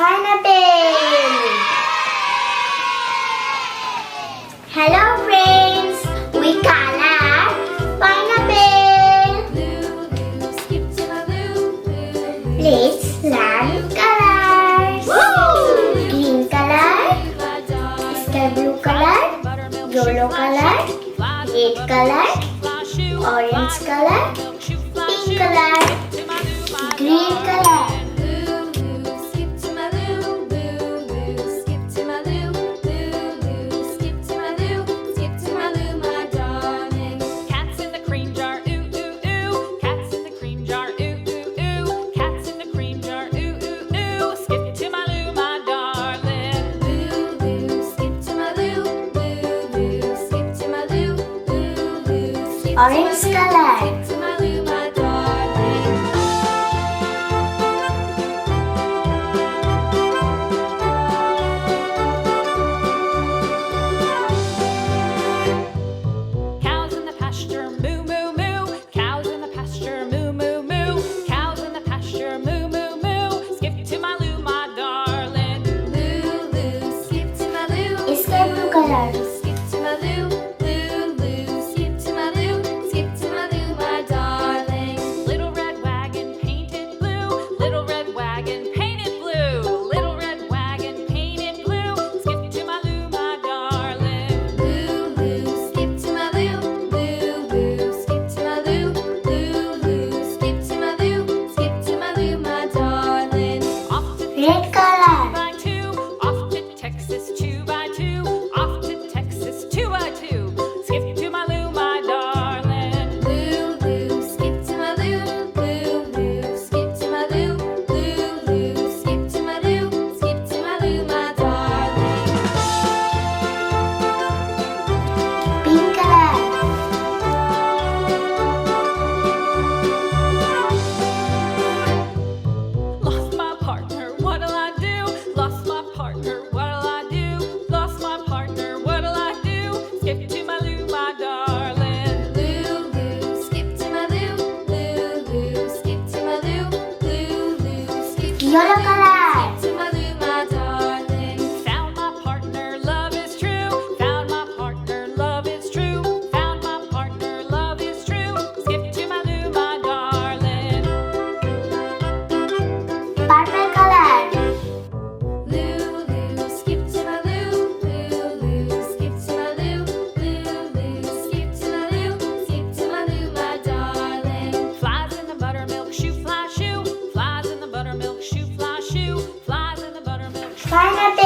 Pineapple. Hello friends, we color pineapple. Let's learn colors. Green color, sky blue color, yellow color, red color, orange color, pink color, green color. Orange color. Cows in the pasture, moo moo moo. Cows in the pasture, moo moo moo. Cows in the pasture, moo moo moo. Skip to my loo, my darling. Loo loo, skip to my loo. Sky blue color. Skip to my loo, loo loo. Skip to my loo, skip to my loo, my darling. Little red wagon painted blue. Little red wagon painted blue. Little red wagon painted blue. Skip to my loo, my darling. Loo loo, skip to my loo. Loo loo, skip to my loo. Loo loo, skip to my loo. Skip to my loo, my darling. Off to Red color. 2 by 2. Off to Texas 2 by 2. Off to Texas 2 by 2. Skip to my loo, my darling. Loo loo, skip to my loo. Loo loo, skip to my loo. Loo loo, skip to my loo. Skip to my loo, my darling. Pink color. Lost my partner, what'll I do? Lost my partner, what'll I do? Lost my partner, what'll I do? Skip to my loo, my darling. Loo loo, skip to my loo. Loo loo, skip to my loo. Loo loo, skip to my Yellow loo. color. Skip to my loo, my darling. Found my partner, love is true. Found my partner, love is true. Found my partner, love is true. Skip to my loo, my darling. Purple color. Loo loo, skip to my loo. Loo loo, skip to my loo. Loo loo, skip to my loo. Skip to my loo, my darling. Flies in the buttermilk shoe, fly shoe. Flies in the buttermilk shoe, fly shoe. Flies in the buttermilk shoe. Pineapple.